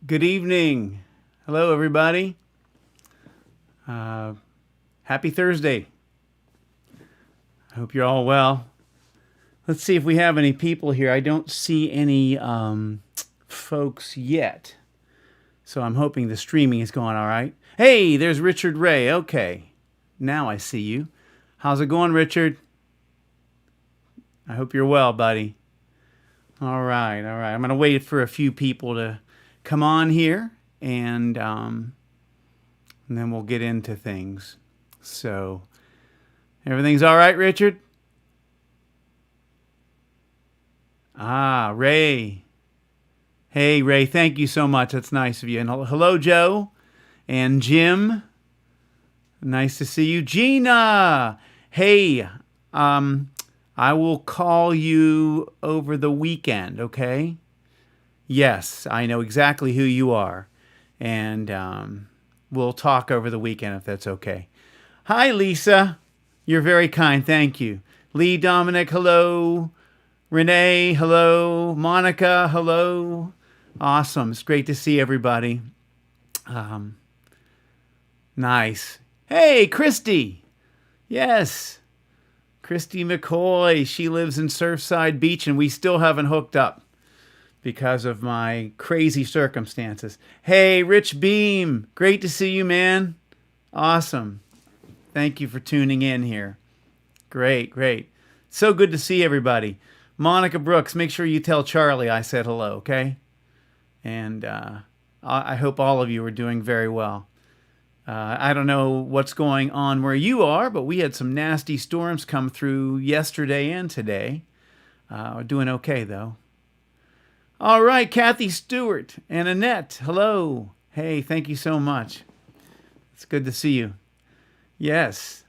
Good evening. Hello, everybody. Happy Thursday. I hope you're all well. Let's see if we have any people here. I don't see any folks yet. So I'm hoping the streaming is going all right. Hey, there's Richard Ray. Okay. Now I see you. How's it going, Richard? I hope you're well, buddy. All right. I'm going to wait for a few people to come on here, and then we'll get into things. So, everything's all right, Richard? Ray. Hey, Ray, thank you so much. That's nice of you. And hello, Joe and Jim. Nice to see you. Gina. Hey, I will call you over the weekend, okay? Yes, I know exactly who you are. And we'll talk over the weekend if that's okay. Hi, Lisa. You're very kind. Thank you. Lee, Dominic, hello. Renee, hello. Monica, hello. Awesome. It's great to see everybody. Nice. Hey, Christy. Yes. Christy McCoy. She lives in Surfside Beach, and we still haven't hooked up because of my crazy circumstances. Hey, Rich Beam. Great to see you, man. Awesome. Thank you for tuning in here. Great. So good to see everybody. Monica Brooks, make sure you tell Charlie I said hello, okay? And I hope all of you are doing very well. I don't know what's going on where you are, but we had some nasty storms come through yesterday and today. We're doing okay, though. All right, Kathy Stewart and Annette, hello. Hey, thank you so much. It's good to see you. Yes,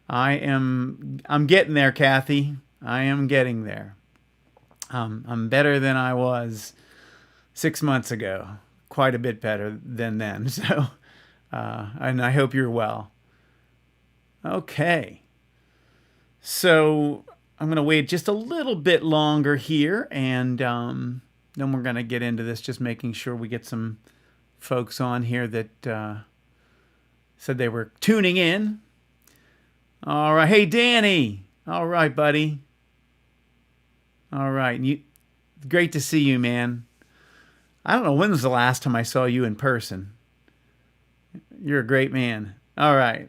I'm getting there, Kathy. I am getting there. I'm better than I was 6 months ago. Quite a bit better than then. So, and I hope you're well. Okay. So I'm going to wait just a little bit longer here, and then we're going to get into this, just making sure we get some folks on here that said they were tuning in. All right. Hey, Danny. All right, buddy. All right. Great to see you, man. I don't know when was the last time I saw you in person. You're a great man. All right.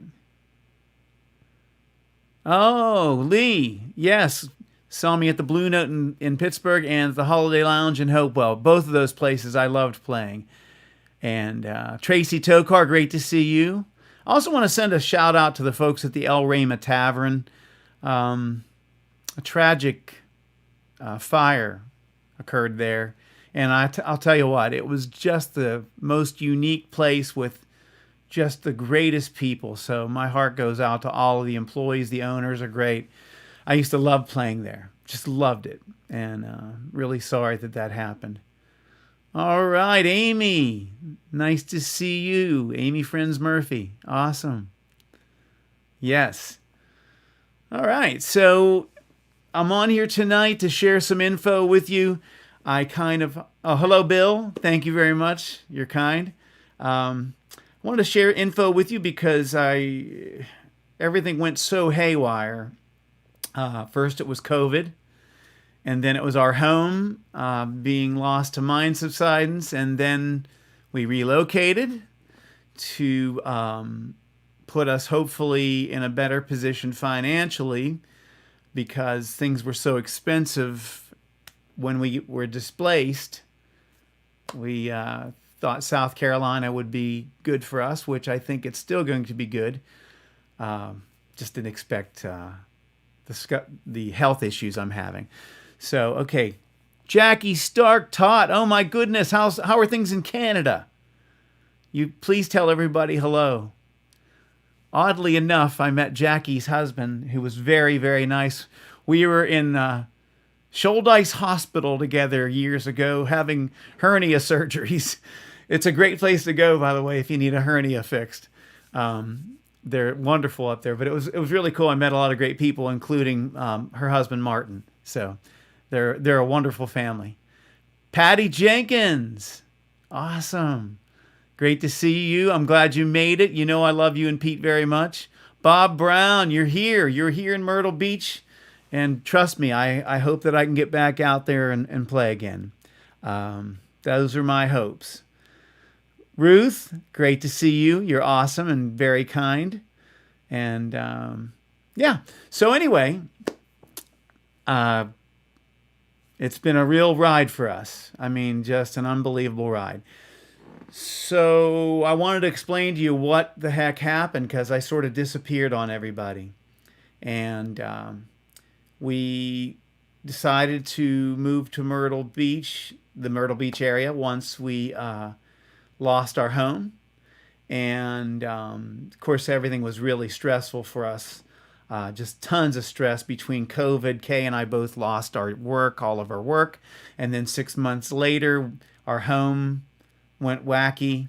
Oh, Lee. Yes. Saw me at the Blue Note in Pittsburgh and the Holiday Lounge in Hopewell. Both of those places I loved playing. And Tracy Tokar, great to see you. I also want to send a shout out to the folks at the El Rama Tavern. A tragic fire occurred there. And I'll tell you what, it was just the most unique place with just the greatest people. So my heart goes out to all of the employees. The owners are great. I used to love playing there. Just loved it. And really sorry that happened. All right, Amy. Nice to see you. Amy Friends Murphy. Awesome. Yes. All right. So I'm on here tonight to share some info with you. Hello, Bill. Thank you very much. You're kind. I wanted to share info with you because everything went so haywire. First it was COVID, and then it was our home being lost to mine subsidence, and then we relocated to put us hopefully in a better position financially, because things were so expensive when we were displaced. We thought South Carolina would be good for us, which I think it's still going to be good. Just didn't expect the health issues I'm having. So, okay. Jackie Stark taught. Oh my goodness, how are things in Canada? You please tell everybody hello. Oddly enough, I met Jackie's husband, who was very, very nice. We were in Shouldice Hospital together years ago having hernia surgeries. It's a great place to go, by the way, if you need a hernia fixed. They're wonderful up there, but it was really cool. I met a lot of great people, including her husband Martin. So they're a wonderful family. Patty Jenkins, Awesome. Great to see you. I'm glad you made it. You know I love you and Pete very much. Bob Brown, you're here. You're here in Myrtle Beach. And trust me, I hope that I can get back out there and play again. Those are my hopes. Ruth, great to see you. You're awesome and very kind. And yeah, so anyway, it's been a real ride for us. I mean, just an unbelievable ride. So I wanted to explain to you what the heck happened because I sort of disappeared on everybody. And we decided to move to Myrtle Beach, the Myrtle Beach area, once we lost our home. And of course, everything was really stressful for us. Just tons of stress between COVID. Kay and I both lost our work, all of our work. And then 6 months later, our home went wacky.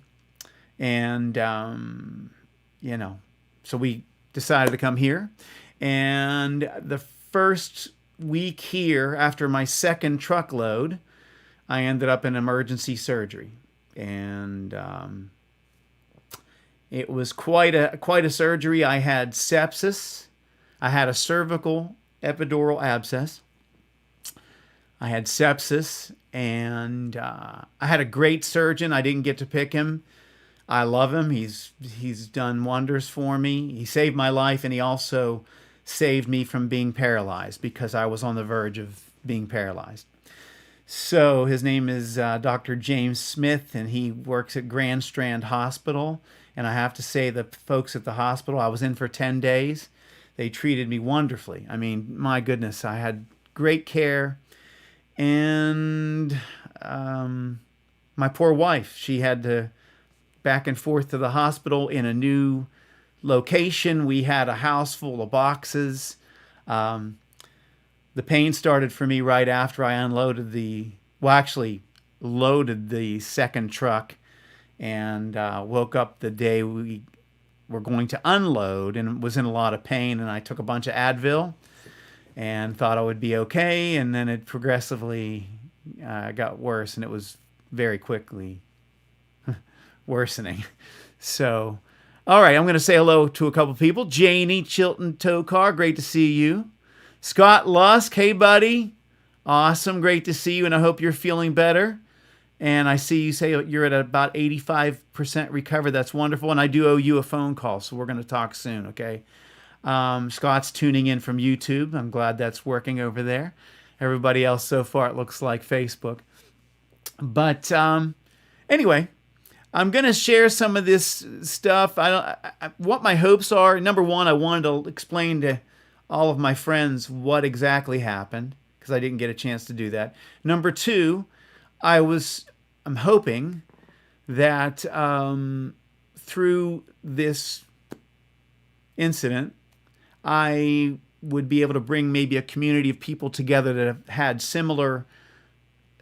And, you know, so we decided to come here. And the first week here, after my second truckload, I ended up in emergency surgery. And it was quite a surgery. I had sepsis. I had a cervical epidural abscess. I had sepsis, and I had a great surgeon. I didn't get to pick him. I love him. He's done wonders for me. He saved my life, and he also saved me from being paralyzed because I was on the verge of being paralyzed. So his name is Dr. James Smith, and he works at Grand Strand Hospital. And I have to say, the folks at the hospital, I was in for 10 days. They treated me wonderfully. I mean, my goodness, I had great care. And my poor wife, she had to back and forth to the hospital in a new location. We had a house full of boxes. The pain started for me right after I unloaded loaded the second truck, and woke up the day we were going to unload and was in a lot of pain. And I took a bunch of Advil and thought I would be okay. And then it progressively got worse, and it was very quickly worsening. So, all right, I'm going to say hello to a couple people. Janie Chilton Tokar, great to see you. Scott Lusk, hey buddy. Awesome, great to see you, and I hope you're feeling better. And I see you say you're at about 85% recovered. That's wonderful, and I do owe you a phone call, so we're going to talk soon, okay? Scott's tuning in from YouTube. I'm glad that's working over there. Everybody else so far, it looks like Facebook. But anyway, I'm going to share some of this stuff. What my hopes are. Number one, I wanted to explain to all of my friends what exactly happened, because I didn't get a chance to do that. Number two, I'm hoping that through this incident, I would be able to bring maybe a community of people together that have had similar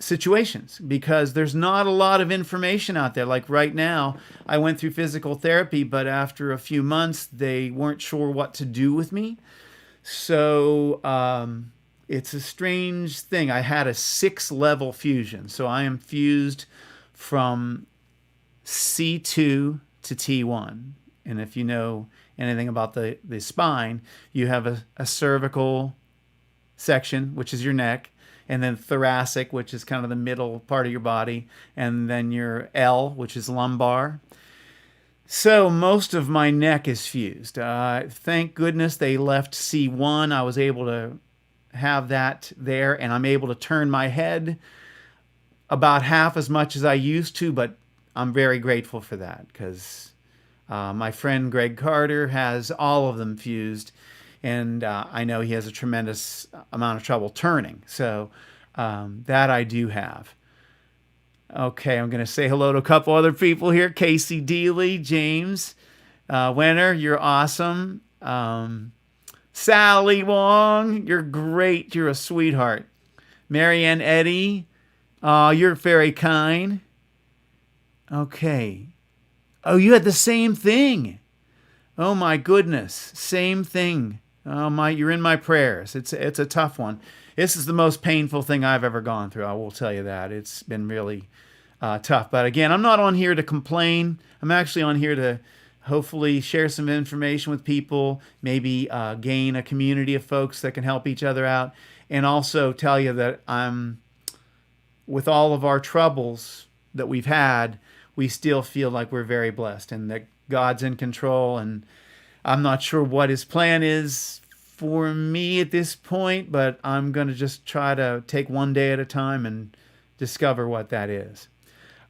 situations, because there's not a lot of information out there. Like right now, I went through physical therapy, but after a few months, they weren't sure what to do with me. So it's a strange thing. I had a 6-level fusion. So I am fused from C2 to T1. And if you know anything about the spine, you have a cervical section, which is your neck, and then thoracic, which is kind of the middle part of your body, and then your L, which is lumbar. So most of my neck is fused. Thank goodness they left C1. I was able to have that there, and I'm able to turn my head about half as much as I used to, but I'm very grateful for that, because my friend Greg Carter has all of them fused, and I know he has a tremendous amount of trouble turning. So that I do have. Okay, I'm going to say hello to a couple other people here. Casey Deely, James Wenner, you're awesome. Sally Wong, you're great. You're a sweetheart. Marianne Eddy, you're very kind. Okay. Oh, you had the same thing. Oh my goodness, same thing. Oh my, you're in my prayers. It's a tough one. This is the most painful thing I've ever gone through. I will tell you that. It's been really tough. But again, I'm not on here to complain. I'm actually on here to hopefully share some information with people, maybe gain a community of folks that can help each other out, and also tell you that with all of our troubles that we've had, we still feel like we're very blessed and that God's in control. And I'm not sure what his plan is for me at this point, but I'm going to just try to take one day at a time and discover what that is.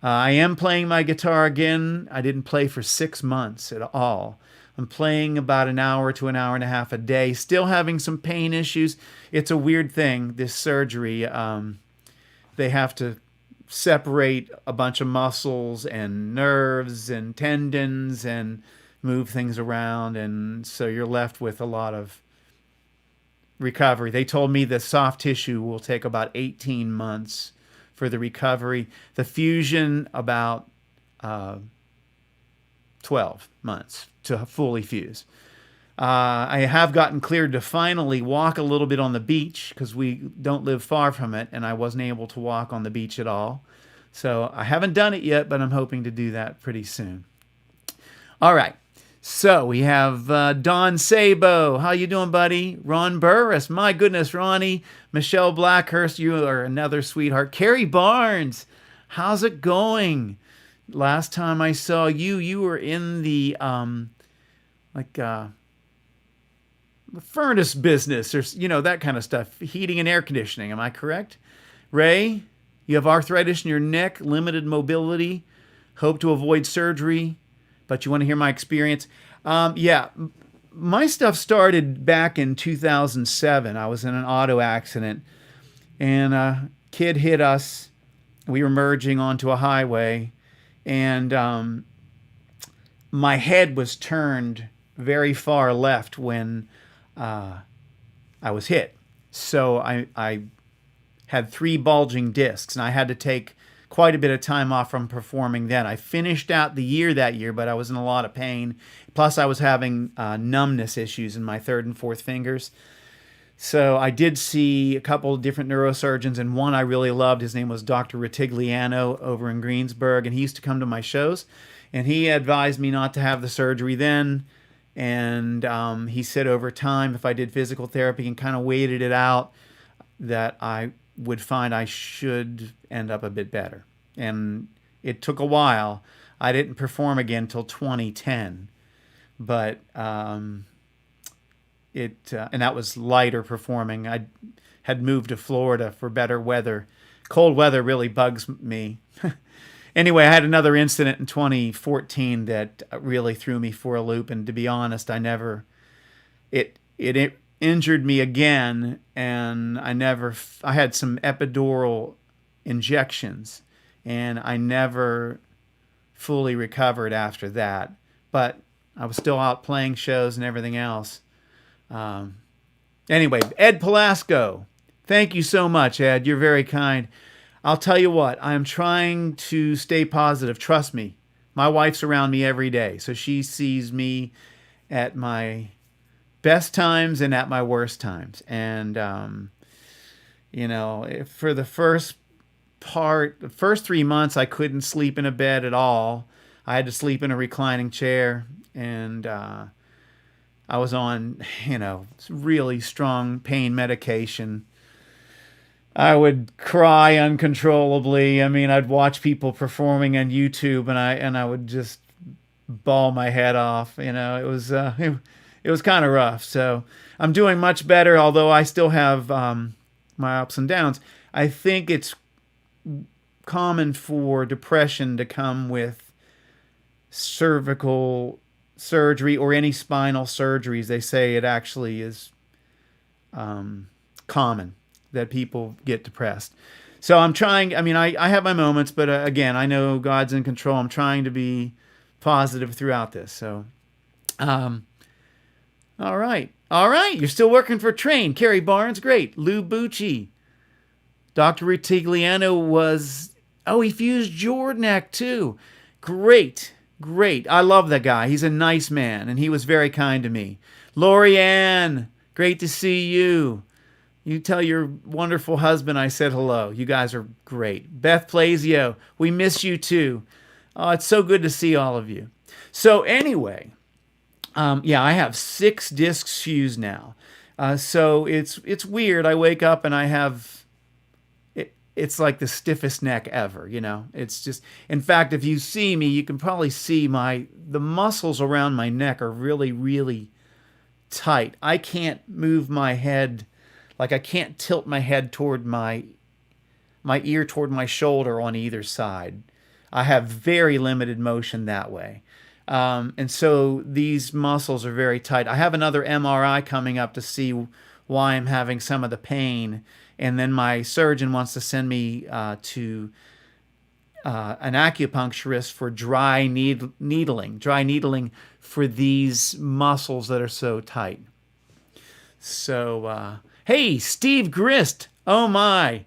I am playing my guitar again. I didn't play for 6 months at all. I'm playing about an hour to an hour and a half a day, still having some pain issues. It's a weird thing, this surgery. They have to separate a bunch of muscles and nerves and tendons and move things around, and so you're left with a lot of recovery. They told me the soft tissue will take about 18 months for the recovery. The fusion, about 12 months to fully fuse. I have gotten cleared to finally walk a little bit on the beach because we don't live far from it, and I wasn't able to walk on the beach at all. So I haven't done it yet, but I'm hoping to do that pretty soon. All right. So we have Don Sabo. How you doing, buddy? Ron Burris. My goodness, Ronnie. Michelle Blackhurst, you are another sweetheart. Carrie Barnes. How's it going? Last time I saw you, you were in the furnace business, or that kind of stuff, heating and air conditioning. Am I correct? Ray, you have arthritis in your neck, limited mobility, hope to avoid surgery, but you want to hear my experience? Yeah, my stuff started back in 2007. I was in an auto accident, and a kid hit us. We were merging onto a highway, and my head was turned very far left when I was hit. So I had 3 bulging discs, and I had to take quite a bit of time off from performing then. I finished out the year that year, but I was in a lot of pain. Plus, I was having numbness issues in my 3rd and 4th fingers. So I did see a couple of different neurosurgeons, and one I really loved. His name was Dr. Ritigliano over in Greensburg, and he used to come to my shows. And he advised me not to have the surgery then. And he said over time, if I did physical therapy and kind of waited it out, that I would find I should end up a bit better. And it took a while. I didn't perform again until 2010. But and that was lighter performing. I had moved to Florida for better weather. Cold weather really bugs me. Anyway, I had another incident in 2014 that really threw me for a loop, and to be honest, it injured me again, and I had some epidural injections, and I never fully recovered after that. But I was still out playing shows and everything else. Anyway, Ed Pelasco, thank you so much, Ed. You're very kind. I'll tell you what, I'm trying to stay positive. Trust me. My wife's around me every day, so she sees me at my best times and at my worst times. And, for the first 3 months, I couldn't sleep in a bed at all. I had to sleep in a reclining chair, and I was on, really strong pain medication. I would cry uncontrollably. I mean, I'd watch people performing on YouTube, and I would just bawl my head off. It was kind of rough. So I'm doing much better, although I still have my ups and downs. I think it's common for depression to come with cervical surgery or any spinal surgeries. They say it actually is common that people get depressed. So I'm trying, I have my moments, but again, I know God's in control. I'm trying to be positive throughout this. So, all right. You're still working for Train. Carrie Barnes, great. Lou Bucci. Dr. Ritigliano he fused your neck too. Great. I love that guy. He's a nice man, and he was very kind to me. Lori Ann, great to see you. You tell your wonderful husband I said hello. You guys are great. Beth Plazio, we miss you too. Oh, it's so good to see all of you. So anyway, yeah, I have 6 discs fused now. So it's weird. I wake up and I have it's like the stiffest neck ever, you know. It's just, in fact, if you see me, you can probably see the muscles around my neck are really, really tight. I can't move my head, like I can't tilt my head toward my ear toward my shoulder on either side. I have very limited motion that way. And so these muscles are very tight. I have another MRI coming up to see why I'm having some of the pain. And then my surgeon wants to send me to an acupuncturist for dry needling for these muscles that are so tight. So, hey, Steve Grist. Oh my.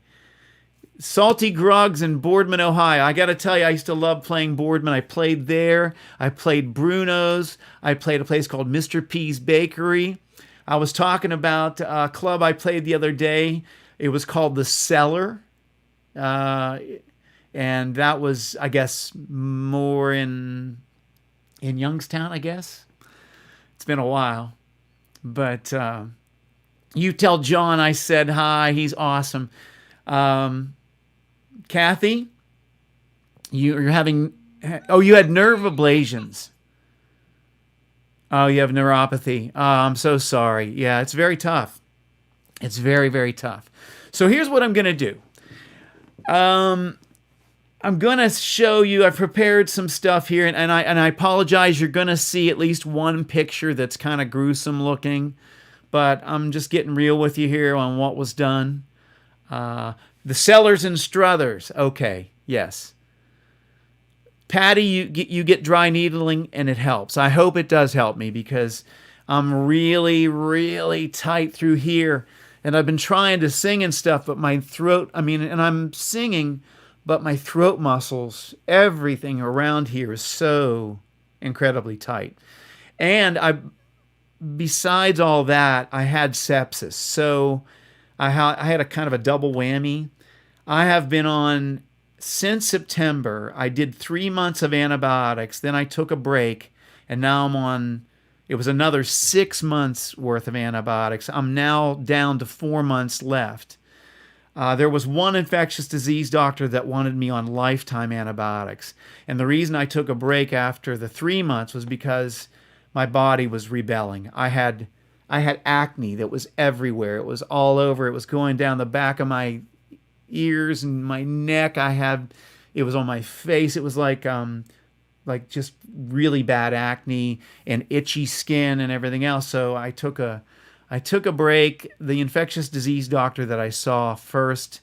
Salty Grogs in Boardman, Ohio. I got to tell you, I used to love playing Boardman. I played there. I played Bruno's. I played a place called Mr. P's Bakery. I was talking about a club I played the other day. It was called The Cellar. And that was, I guess, more in Youngstown, I guess. It's been a while. But you tell John I said hi. He's awesome. Kathy, you're having... Oh, you had nerve ablations. Oh, you have neuropathy. Oh, I'm so sorry. Yeah, it's very tough. It's very, very tough. So here's what I'm going to do. I'm going to show you, I've prepared some stuff here, and I apologize, you're going to see at least one picture that's kind of gruesome looking, but I'm just getting real with you here on what was done. The Sellers and Struthers. Okay, yes. Patty, you get dry needling and it helps. I hope it does help me because I'm really, really tight through here. And I've been trying to sing and stuff, but my throat, and I'm singing, but my throat muscles, everything around here is so incredibly tight. And besides all that, I had sepsis. So I had a kind of a double whammy. I have been on, since September, I did 3 months of antibiotics, then I took a break, and now I'm on, it was another 6 months worth of antibiotics. I'm now down to 4 months left. There was one infectious disease doctor that wanted me on lifetime antibiotics. And the reason I took a break after the 3 months was because my body was rebelling. I had acne that was everywhere. It was all over. It was going down the back of my ears and my neck. It was on my face. It was like just really bad acne and itchy skin and everything else. So I took a break. The infectious disease doctor that I saw first,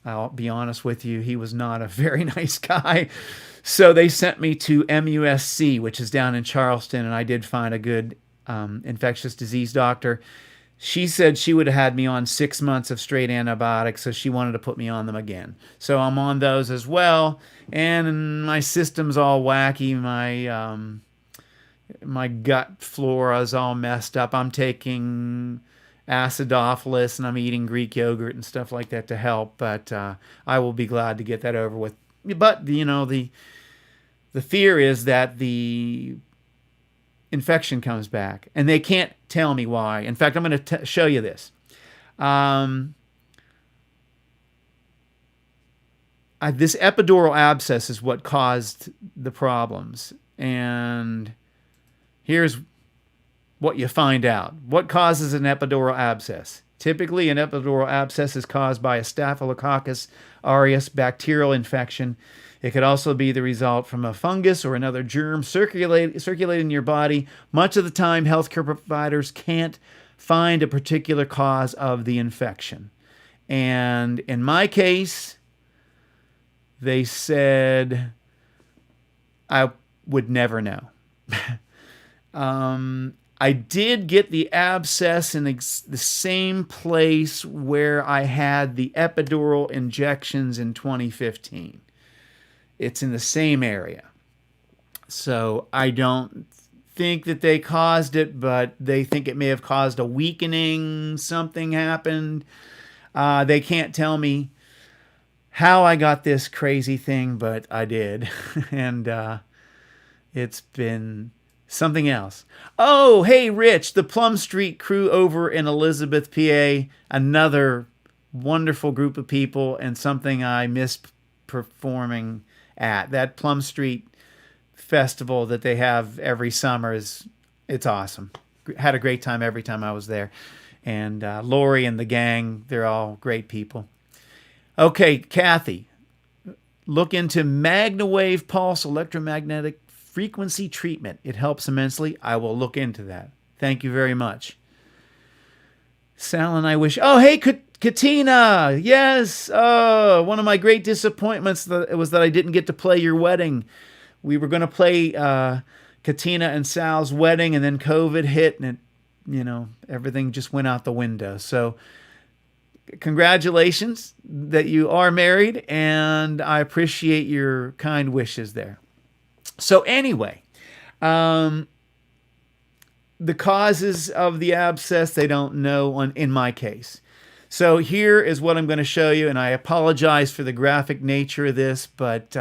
I'll be honest with you, he was not a very nice guy. So they sent me to MUSC, which is down in Charleston, and I did find a good infectious disease doctor. She said she would have had me on 6 months of straight antibiotics, so she wanted to put me on them again. So I'm on those as well, and my system's all wacky. My gut flora is all messed up. I'm taking acidophilus and I'm eating Greek yogurt and stuff like that to help, but I will be glad to get that over with. But, the fear is that the infection comes back, and they can't tell me why. In fact, I'm going to show you this. This epidural abscess is what caused the problems, and here's what you find out. What causes an epidural abscess? Typically, an epidural abscess is caused by a Staphylococcus aureus bacterial infection. It could also be the result from a fungus or another germ circulating in your body. Much of the time, healthcare providers can't find a particular cause of the infection. And in my case, they said I would never know. I did get the abscess in the same place where I had the epidural injections in 2015. It's in the same area. So I don't think that they caused it, but they think it may have caused a weakening. Something happened. They can't tell me how I got this crazy thing, but I did. And it's been something else. Oh, hey, Rich, the Plum Street crew over in Elizabeth, PA, another wonderful group of people and something I miss performing at. That Plum Street festival that they have every summer it's awesome. Had a great time every time I was there. And Lori and the gang, they're all great people. Okay, Kathy, look into MagnaWave Pulse electromagnetic frequency treatment. It helps immensely. I will look into that. Thank you very much. Sal and I wish... Oh, hey, Katina! Yes! Oh, one of my great disappointments was that I didn't get to play your wedding. We were going to play Katina and Sal's wedding, and then COVID hit, and everything just went out the window. So congratulations that you are married, and I appreciate your kind wishes there. So anyway, the causes of the abscess, they don't know in my case. So here is what I'm going to show you, and I apologize for the graphic nature of this, but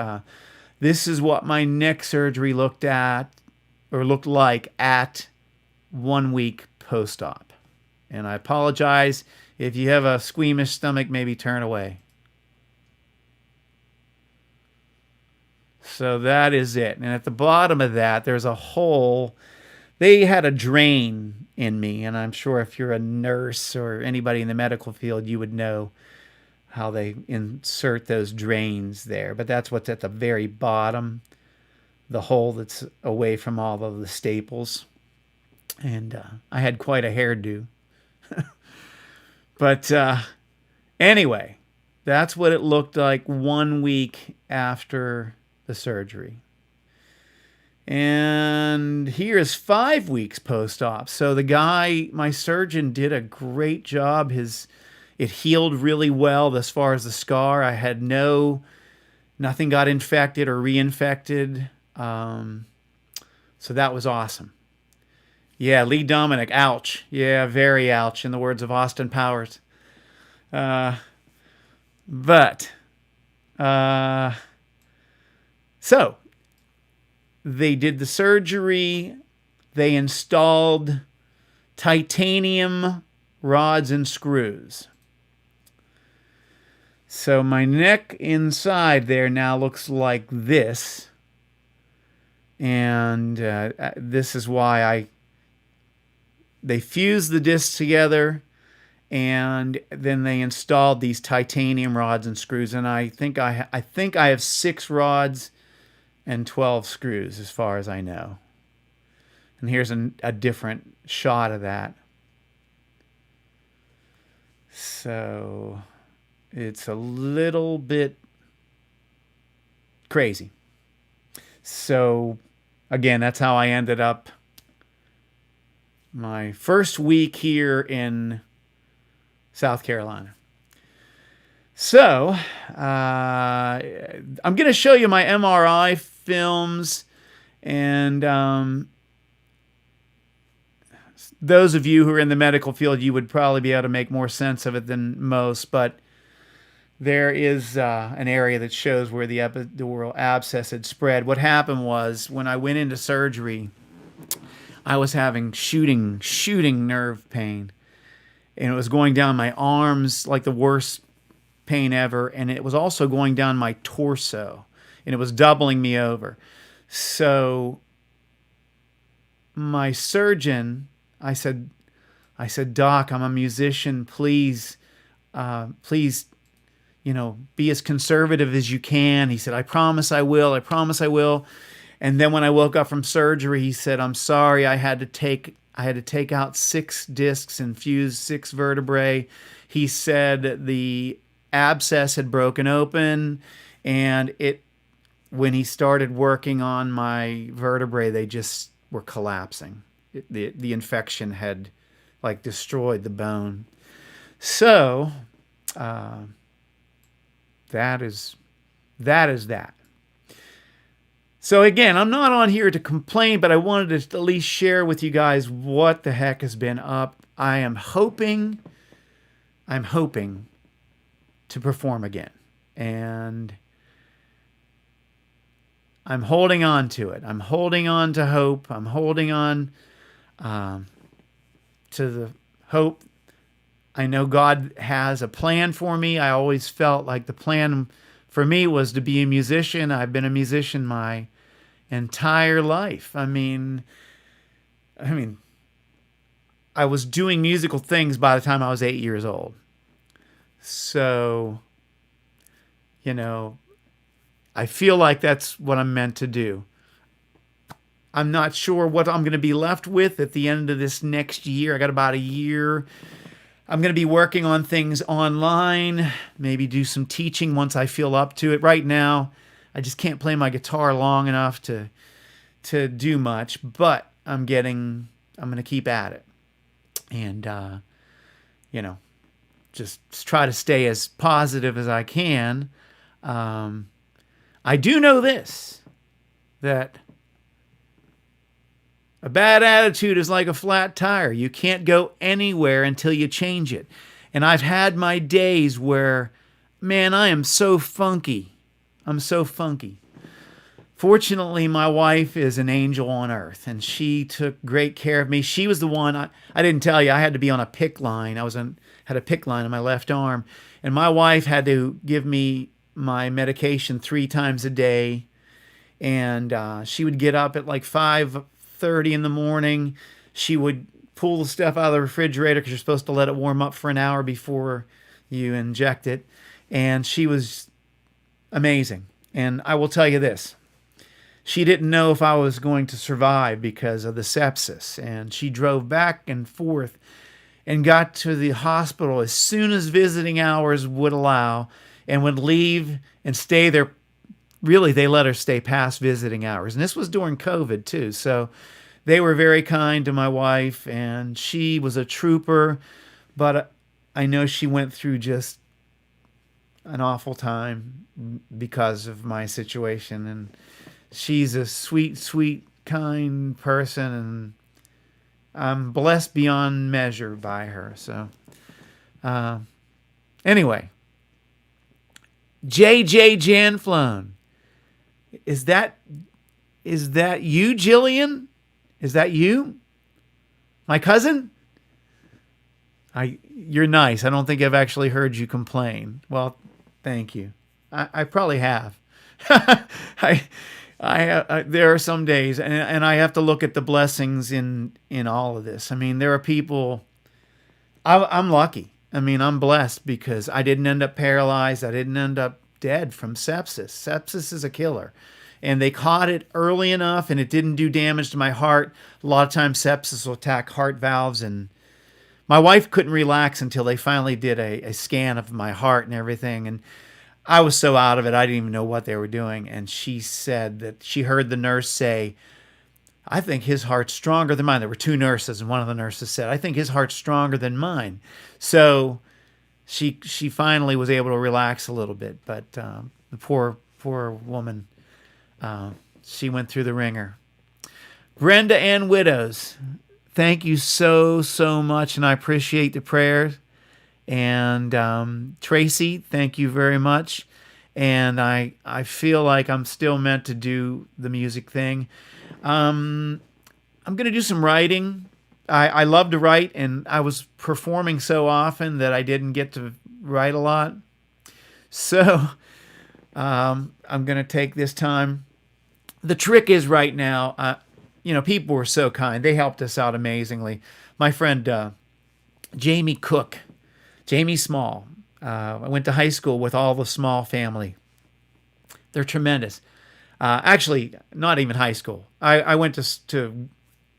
this is what my neck surgery looked like at 1 week post-op. And I apologize. If you have a squeamish stomach, maybe turn away. So that is it. And at the bottom of that, there's a hole. They had a drain in me, and I'm sure if you're a nurse or anybody in the medical field, you would know how they insert those drains there. But that's what's at the very bottom, the hole that's away from all of the staples. And I had quite a hairdo. But anyway, that's what it looked like 1 week after the surgery. And here is 5 weeks post-op. So the guy, my surgeon, did a great job. It healed really well as far as the scar. I had nothing got infected or reinfected. So that was awesome. Yeah, Lee Dominic, ouch. Yeah, very ouch, in the words of Austin Powers. So they did the surgery. They installed titanium rods and screws. So my neck inside there now looks like this. And this is why they fused the discs together, and then they installed these titanium rods and screws. And I think I have 6 rods and 12 screws, as far as I know. And here's a different shot of that. So it's a little bit crazy. So again, that's how I ended up my first week here in South Carolina. So I'm going to show you my MRI films, and those of you who are in the medical field, you would probably be able to make more sense of it than most, but there is an area that shows where the epidural abscess had spread. What happened was, when I went into surgery, I was having shooting nerve pain, and it was going down my arms like the worst pain ever, and it was also going down my torso, and it was doubling me over. So my surgeon, I said, Doc, I'm a musician. Please, be as conservative as you can. He said, I promise I will. I promise I will. And then when I woke up from surgery, he said, I'm sorry, I had to take out 6 discs and fuse 6 vertebrae. He said the abscess had broken open, and when he started working on my vertebrae, they just were collapsing. The infection had destroyed the bone. So that is that. So again, I'm not on here to complain, but I wanted to at least share with you guys what the heck has been up. I'm hoping to perform again. And I'm holding on to it. I'm holding on to hope. I'm holding on to the hope. I know God has a plan for me. I always felt like the plan for me was to be a musician. I've been a musician my entire life. I mean, I was doing musical things by the time I was 8 years old. So, I feel like that's what I'm meant to do. I'm not sure what I'm going to be left with at the end of this next year. I got about a year. I'm going to be working on things online, maybe do some teaching once I feel up to it. Right now, I just can't play my guitar long enough to do much, but I'm going to keep at it. And, just try to stay as positive as I can. I do know this, that a bad attitude is like a flat tire. You can't go anywhere until you change it. And I've had my days where, man, I am so funky. I'm so funky. Fortunately, my wife is an angel on earth, and she took great care of me. She was the one, I didn't tell you, I had to be on a PICC line. Had a PICC line on my left arm, and my wife had to give me my medication 3 times a day, and she would get up at like 5:30 in the morning. She would pull the stuff out of the refrigerator because you're supposed to let it warm up for an hour before you inject it, and she was amazing. And I will tell you this. She didn't know if I was going to survive because of the sepsis, and she drove back and forth and got to the hospital as soon as visiting hours would allow and would leave and stay there. Really, they let her stay past visiting hours. And this was during COVID, too. So they were very kind to my wife, and she was a trooper. But I know she went through just an awful time because of my situation. And she's a sweet, sweet, kind person, and I'm blessed beyond measure by her. So, anyway, JJ Janflone, is that you, Jillian? Is that you, my cousin? You're nice. I don't think I've actually heard you complain. Well, thank you. I probably have. There are some days, and I have to look at the blessings in all of this. I mean, there are people. I'm lucky. I mean, I'm blessed because I didn't end up paralyzed. I didn't end up dead from sepsis. Sepsis is a killer, and they caught it early enough, and it didn't do damage to my heart. A lot of times, sepsis will attack heart valves, and my wife couldn't relax until they finally did a scan of my heart and everything, and I was so out of it, I didn't even know what they were doing. And she said that she heard the nurse say, I think his heart's stronger than mine. There were 2 nurses, and one of the nurses said, I think his heart's stronger than mine. So she finally was able to relax a little bit. But the poor woman, she went through the ringer. Brenda Ann Widows, thank you so, so much, and I appreciate the prayers. And Tracy, thank you very much. And I feel like I'm still meant to do the music thing. I'm going to do some writing. I love to write, and I was performing so often that I didn't get to write a lot. So I'm going to take this time. The trick is right now, people were so kind. They helped us out amazingly. My friend Jamie Cook, Jamie Small. I went to high school with all the Small family. They're tremendous. Actually, not even high school. I went to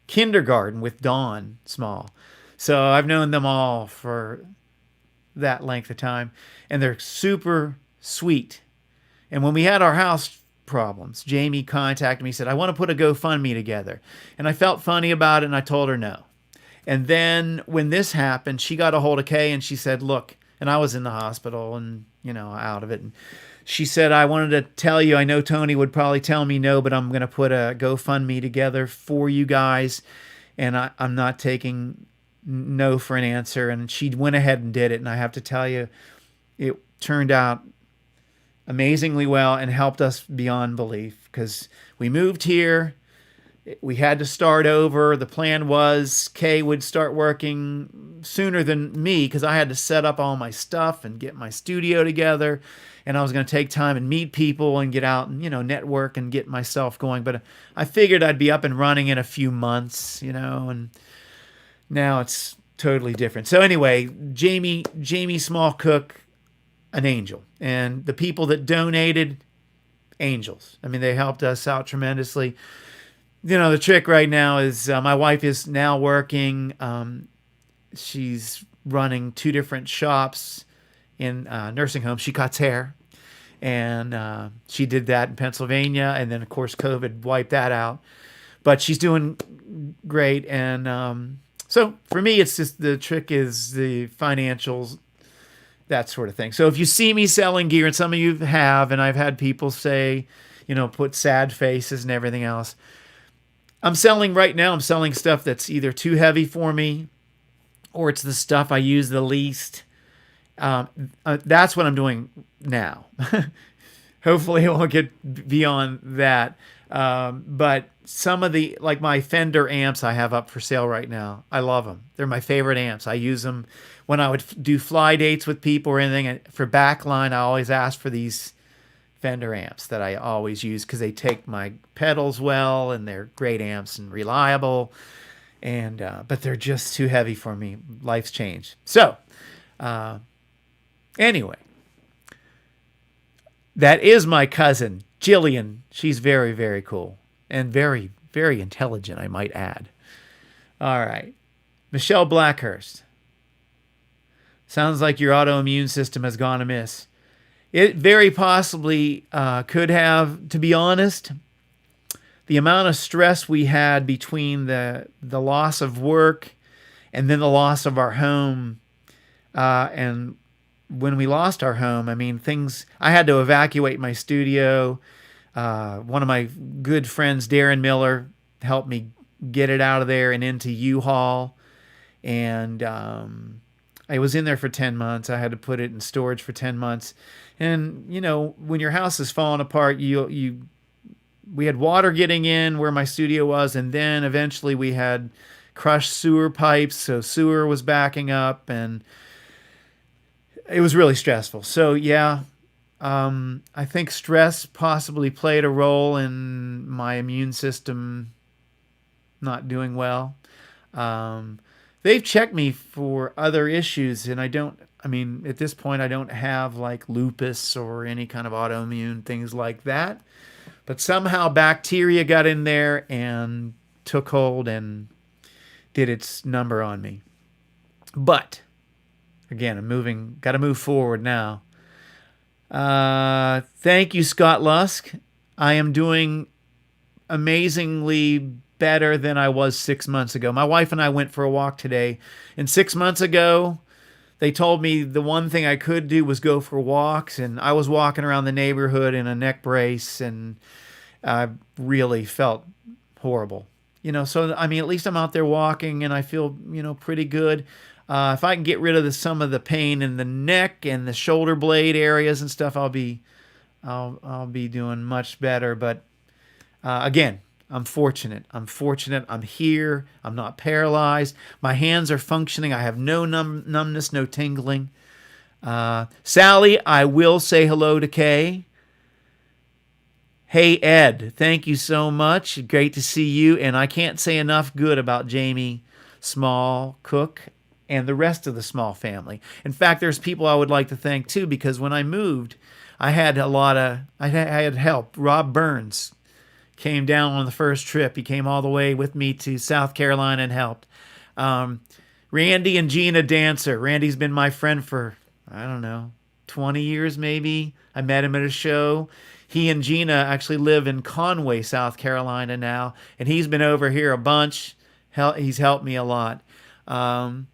kindergarten with Dawn Small. So I've known them all for that length of time. And they're super sweet. And when we had our house problems, Jamie contacted me and said, I want to put a GoFundMe together. And I felt funny about it, and I told her no. And then when this happened, she got a hold of Kay and she said, look, and I was in the hospital and, out of it. And she said, I wanted to tell you, I know Tony would probably tell me no, but I'm going to put a GoFundMe together for you guys. And I'm not taking no for an answer. And she went ahead and did it. And I have to tell you, it turned out amazingly well and helped us beyond belief, because we moved here. We had to start over. The plan was Kay would start working sooner than me, because I had to set up all my stuff and get my studio together. And I was going to take time and meet people and get out and, network and get myself going. But I figured I'd be up and running in a few months, and now it's totally different. So anyway, Jamie Small Cook, an angel. And the people that donated, angels. I mean, they helped us out tremendously. The trick right now is my wife is now working. She's running 2 different shops in nursing homes. She cuts hair, and she did that in Pennsylvania. And then, of course, COVID wiped that out. But she's doing great. And so for me, it's just the trick is the financials, that sort of thing. So if you see me selling gear, and some of you have, and I've had people say, put sad faces and everything else. I'm selling stuff that's either too heavy for me, or it's the stuff I use the least. That's what I'm doing now. Hopefully it won't get beyond that. But some of the, like my Fender amps I have up for sale right now, I love them. They're my favorite amps. I use them when I would do fly dates with people or anything. And for backline, I always ask for these Fender amps that I always use, because they take my pedals well, and they're great amps and reliable. And but they're just too heavy for me. Life's changed. So anyway, that is my cousin Jillian. She's very, very cool and very, very intelligent, I might add. All right, Michelle Blackhurst. Sounds like your autoimmune system has gone amiss. It very possibly could have. To be honest, the amount of stress we had between the loss of work and then the loss of our home, and when we lost our home, I mean, I had to evacuate my studio. One of my good friends, Darren Miller, helped me get it out of there and into U-Haul. And I was in there for 10 months. I had to put it in storage for 10 months. And, when your house is falling apart, we had water getting in where my studio was, and then eventually we had crushed sewer pipes, so sewer was backing up, and it was really stressful. So, yeah, I think stress possibly played a role in my immune system not doing well. They've checked me for other issues, and at this point, I don't have like lupus or any kind of autoimmune things like that. But somehow bacteria got in there and took hold and did its number on me. But again, got to move forward now. Thank you, Scott Lusk. I am doing amazingly better than I was 6 months ago. My wife and I went for a walk today, and 6 months ago, they told me the one thing I could do was go for walks, and I was walking around the neighborhood in a neck brace, and I really felt horrible. So, at least I'm out there walking, and I feel, pretty good. If I can get rid of some of the pain in the neck and the shoulder blade areas and stuff, I'll be doing much better. But again, I'm fortunate. I'm here. I'm not paralyzed. My hands are functioning. I have no numbness, no tingling. Sally, I will say hello to Kay. Hey, Ed, thank you so much. Great to see you. And I can't say enough good about Jamie Small Cook and the rest of the Small family. In fact, there's people I would like to thank too, because when I moved, I had help. Rob Burns came down on the first trip. He came all the way with me to South Carolina and helped. Randy and Gina Dancer. Randy's been my friend for, 20 years maybe. I met him at a show. He and Gina actually live in Conway, South Carolina now, and he's been over here a bunch. He's helped me a lot. Sean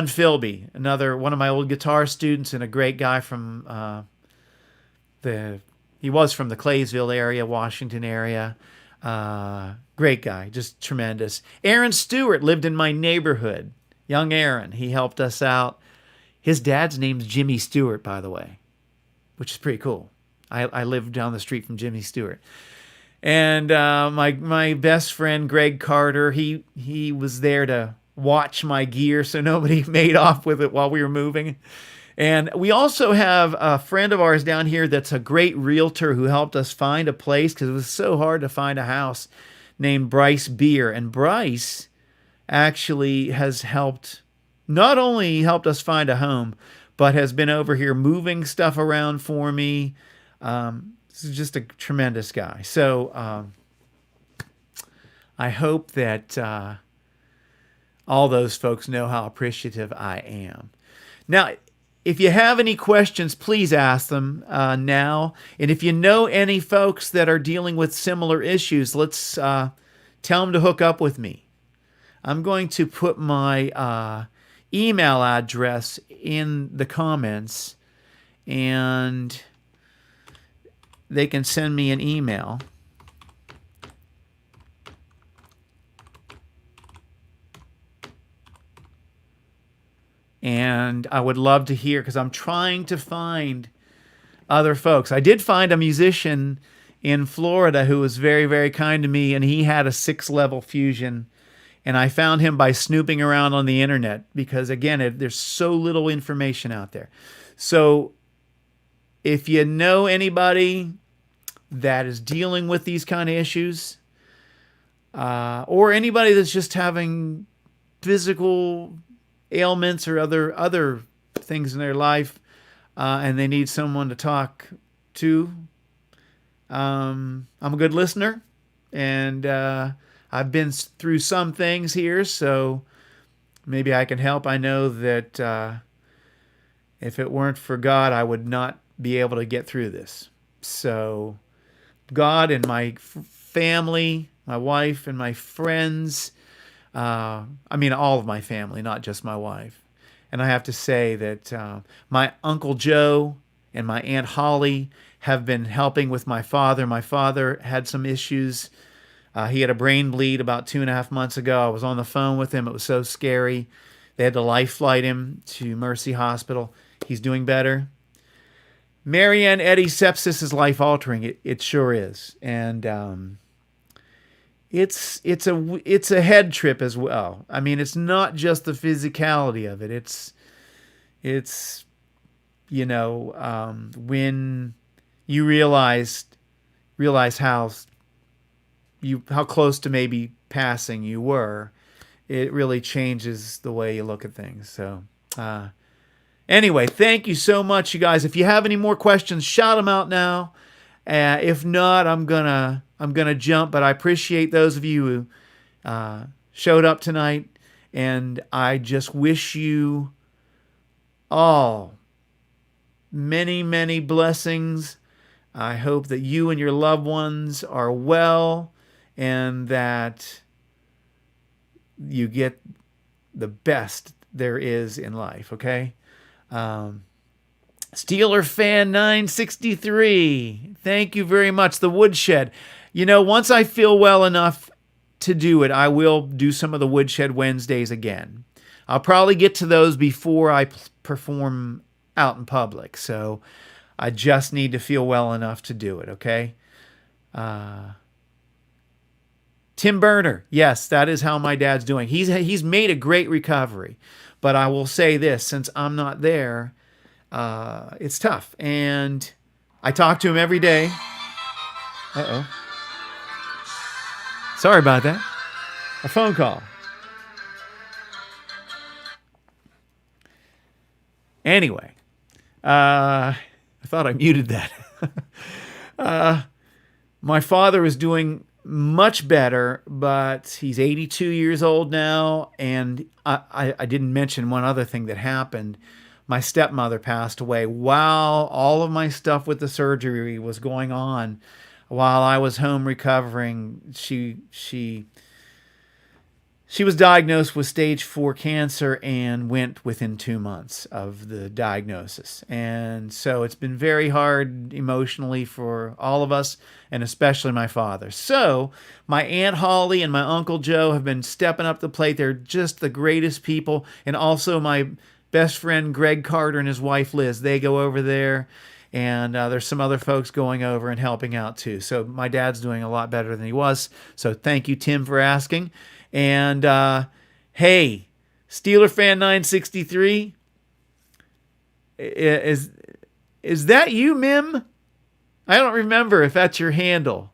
Philby, another one of my old guitar students and a great guy from he was from the Claysville area, Washington area. Great guy, just tremendous. Aaron Stewart lived in my neighborhood. Young Aaron, he helped us out. His dad's name's Jimmy Stewart, by the way, which is pretty cool. I lived down the street from Jimmy Stewart. And my best friend, Greg Carter, he was there to watch my gear so nobody made off with it while we were moving. And we also have a friend of ours down here that's a great realtor who helped us find a place because it was so hard to find a house, named Bryce Beer. And Bryce actually has not only helped us find a home, but has been over here moving stuff around for me. This is just a tremendous guy. So I hope that all those folks know how appreciative I am. Now, if you have any questions, please ask them now. And if you know any folks that are dealing with similar issues, let's tell them to hook up with me. I'm going to put my email address in the comments, and they can send me an email. And I would love to hear, because I'm trying to find other folks. I did find a musician in Florida who was very, very kind to me, and he had a 6-level fusion. And I found him by snooping around on the internet because, again, there's so little information out there. So if you know anybody that is dealing with these kind of issues, or anybody that's just having physical ailments or other things in their life, and they need someone to talk to, I'm a good listener, and I've been through some things here, so maybe I can help. I know that if it weren't for God, I would not be able to get through this. So God and my family, my wife and my friends, all of my family, not just my wife. And I have to say that my Uncle Joe and my Aunt Holly have been helping with my father. My father had some issues. He had a brain bleed about 2.5 months ago. I was on the phone with him. It was so scary. They had to life flight him to Mercy Hospital. He's doing better. Marianne Eddie's sepsis is life-altering. It sure is. And it's a head trip as well. I mean, it's not just the physicality of it. It's when you realize how close to maybe passing you were, it really changes the way you look at things. So anyway, thank you so much, you guys. If you have any more questions, shout them out now. If not, I'm gonna jump, but I appreciate those of you who showed up tonight, and I just wish you all many, many blessings. I hope that you and your loved ones are well, and that you get the best there is in life, okay? Steeler Fan 963, thank you very much. The Woodshed. Once I feel well enough to do it, I will do some of the Woodshed Wednesdays again. I'll probably get to those before I perform out in public, so I just need to feel well enough to do it, okay? Tim Burner, yes, that is how my dad's doing. He's made a great recovery, but I will say this, since I'm not there, it's tough. And I talk to him every day. Uh-oh. Sorry about that. A phone call. Anyway, I thought I muted that. My father is doing much better, but he's 82 years old now, and I didn't mention one other thing that happened. My stepmother passed away while all of my stuff with the surgery was going on. While I was home recovering, she she was diagnosed with stage 4 cancer and went within 2 months of the diagnosis. And so it's been very hard emotionally for all of us, and especially my father. So my Aunt Holly and my Uncle Joe have been stepping up the plate. They're just the greatest people. And also my best friend Greg Carter and his wife Liz, they go over there. And there's some other folks going over and helping out too. So my dad's doing a lot better than he was. So thank you, Tim, for asking. And hey, Steeler Fan 963, is that you, Mim? I don't remember if that's your handle.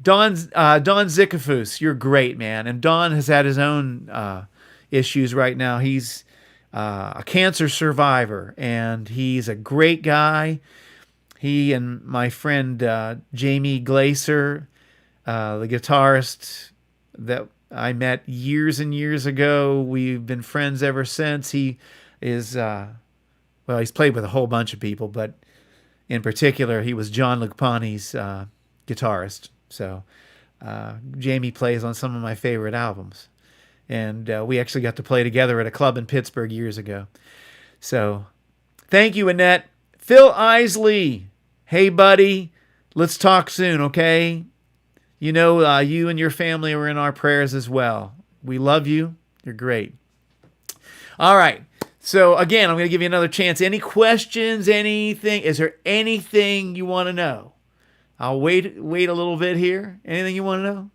Don Zicafus, you're great, man. And Don has had his own issues right now. He's a cancer survivor, and he's a great guy. He and my friend Jamie Glaser, the guitarist that I met years and years ago, we've been friends ever since. He is, he's played with a whole bunch of people, but in particular, he was John Lukpani's guitarist. So Jamie plays on some of my favorite albums. And we actually got to play together at a club in Pittsburgh years ago. So thank you, Annette. Phil Isley, hey, buddy, let's talk soon, okay? You know, you and your family are in our prayers as well. We love you. You're great. All right. So, again, I'm going to give you another chance. Any questions, anything? Is there anything you want to know? I'll wait a little bit here. Anything you want to know?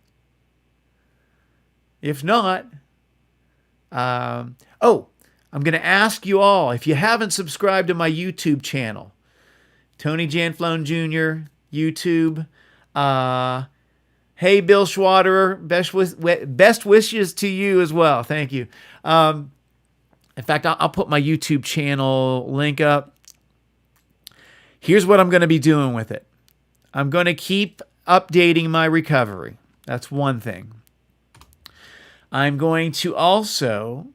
If not, I'm going to ask you all, if you haven't subscribed to my YouTube channel, TonyJanfloneJr, YouTube, hey, Bill Schwaderer, best wishes to you as well. Thank you. In fact, I'll put my YouTube channel link up. Here's what I'm going to be doing with it. I'm going to keep updating my recovery. That's one thing. I'm going to also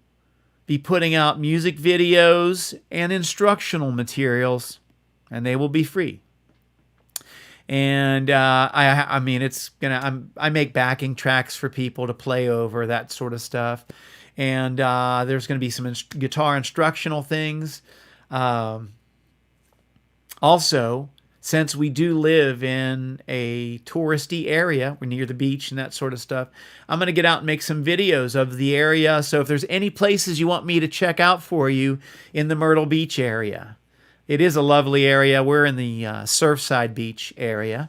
be putting out music videos and instructional materials, and they will be free. And I mean, I make backing tracks for people to play over, that sort of stuff. And there's going to be some guitar instructional things. Also, since we do live in a touristy area, we're near the beach and that sort of stuff, I'm going to get out and make some videos of the area. So if there's any places you want me to check out for you in the Myrtle Beach area, it is a lovely area. We're in the Surfside Beach area.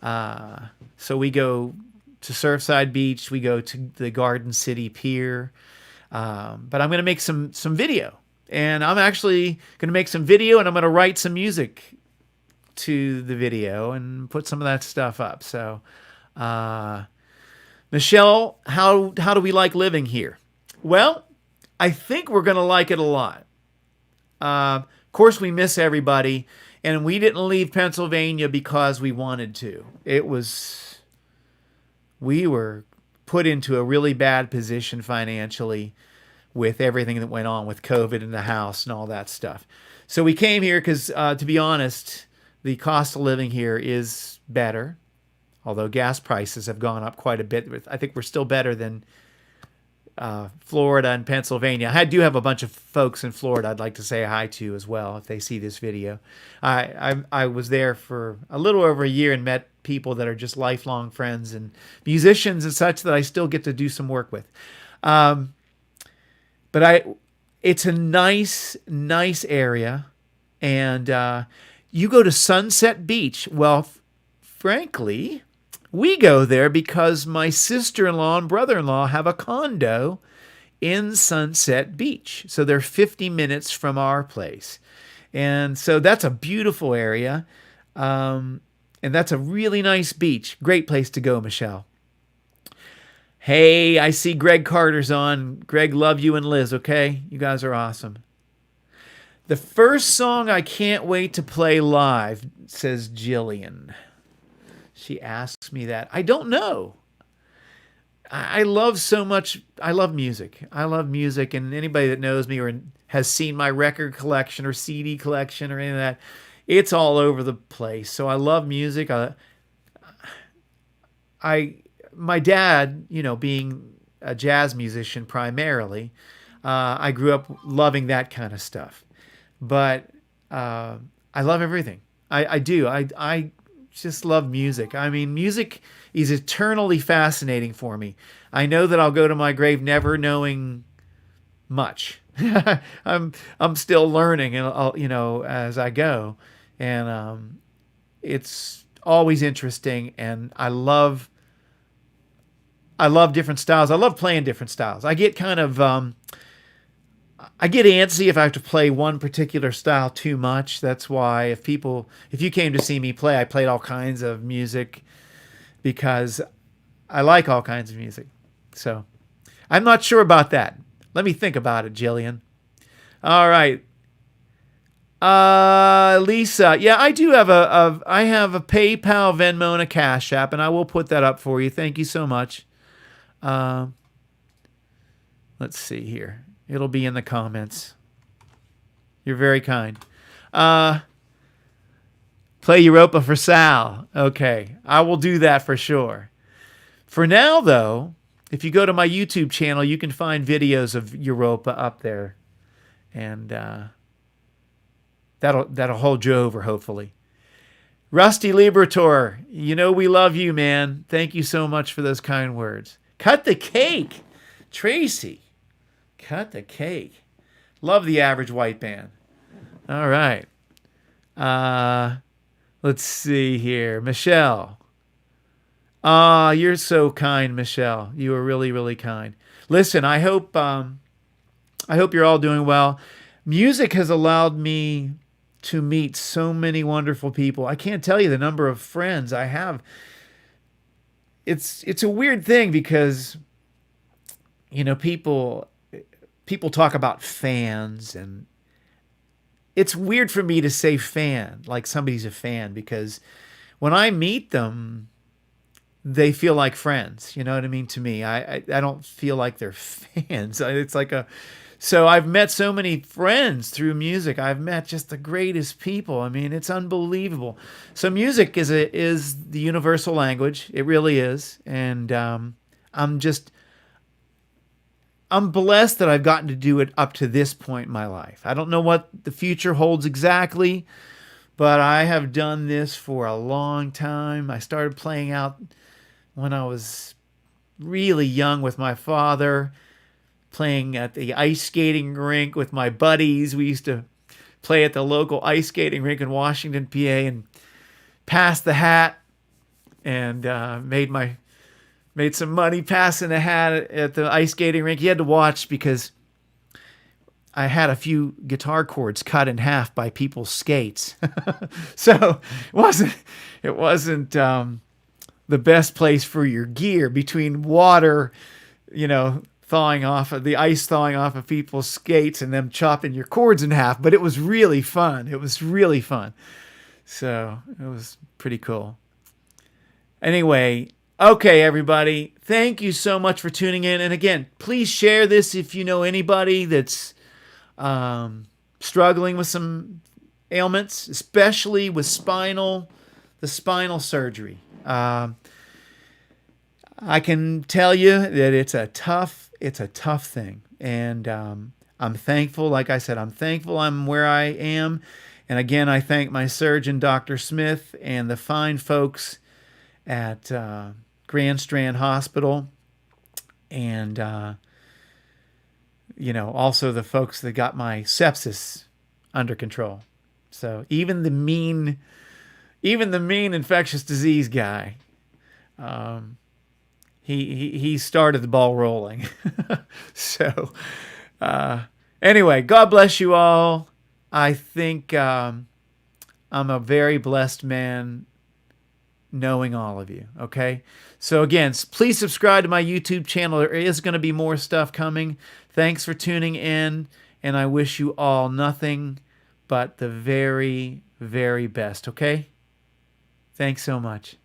So we go to Surfside Beach. We go to the Garden City Pier. But I'm going to make some video. And I'm actually going to make some video, and I'm going to write some music to the video and put some of that stuff up. So, Michelle, how do we like living here? Well, I think we're going to like it a lot. Of course, we miss everybody, and we didn't leave Pennsylvania because we wanted to. We were put into a really bad position financially with everything that went on with COVID in the house and all that stuff. So we came here because, to be honest, the cost of living here is better, although gas prices have gone up quite a bit. I think we're still better than Florida and Pennsylvania. I do have a bunch of folks in Florida I'd like to say hi to as well if they see this video. I was there for a little over a year and met people that are just lifelong friends and musicians and such that I still get to do some work with. But it's a nice area, and you go to Sunset Beach. Well, frankly, we go there because my sister-in-law and brother-in-law have a condo in Sunset Beach. So they're 50 minutes from our place. And so that's a beautiful area. And that's a really nice beach. Great place to go, Michelle. Hey, I see Greg Carter's on. Greg, love you and Liz, okay? You guys are awesome. The first song I can't wait to play live, says Jillian. She asks me that. I don't know. I love so much. I love music. I love music, and anybody that knows me or has seen my record collection or CD collection or any of that, it's all over the place. So I love music. My dad, being a jazz musician primarily. I grew up loving that kind of stuff. But I love everything. I do. I just love music. I mean, music is eternally fascinating for me. I know that I'll go to my grave never knowing much. I'm still learning, and as I go, and it's always interesting. And I love different styles. I love playing different styles. I get kind of I get antsy if I have to play one particular style too much. That's why if you came to see me play, I played all kinds of music because I like all kinds of music. So I'm not sure about that. Let me think about it, Jillian. All right. Lisa, yeah, I do have I have a PayPal, Venmo, and a Cash App, and I will put that up for you. Thank you so much. Let's see here. It'll be in the comments. You're very kind. Play Europa for Sal. Okay, I will do that for sure. For now, though, if you go to my YouTube channel, you can find videos of Europa up there, and that'll hold you over, hopefully. Rusty Liberator, we love you, man. Thank you so much for those kind words. Cut the cake, Tracy. Cut the cake. Love the Average White Band. All right. Let's see here. Michelle. You're so kind, Michelle. You are really, really kind. Listen, I hope you're all doing well. Music has allowed me to meet so many wonderful people. I can't tell you the number of friends I have. It's a weird thing because people talk about fans, and it's weird for me to say fan, like somebody's a fan, because when I meet them, they feel like friends. You know what I mean? To me, I don't feel like they're fans. It's like so I've met so many friends through music. I've met just the greatest people. I mean, it's unbelievable. So music is the universal language. It really is. And I'm blessed that I've gotten to do it up to this point in my life. I don't know what the future holds exactly, but I have done this for a long time. I started playing out when I was really young with my father, playing at the ice skating rink with my buddies. We used to play at the local ice skating rink in Washington, PA, and pass the hat, and made some money passing the hat at the ice skating rink. You had to watch because I had a few guitar chords cut in half by people's skates. So it wasn't the best place for your gear, between water, thawing off of the ice, thawing off of people's skates, and them chopping your cords in half. But it was really fun. So it was pretty cool. Anyway, okay, everybody, thank you so much for tuning in. And again, please share this if you know anybody that's struggling with some ailments, especially with the spinal surgery. I can tell you that it's a tough thing. And I'm thankful, like I said, I'm where I am. And again, I thank my surgeon, Dr. Smith, and the fine folks at Grand Strand Hospital, and also the folks that got my sepsis under control. So even the mean infectious disease guy, he started the ball rolling. So anyway, God bless you all. I think I'm a very blessed man knowing all of you. Okay. So again, please subscribe to my YouTube channel. There is going to be more stuff coming. Thanks for tuning in. And I wish you all nothing but the very, very best. Okay. Thanks so much.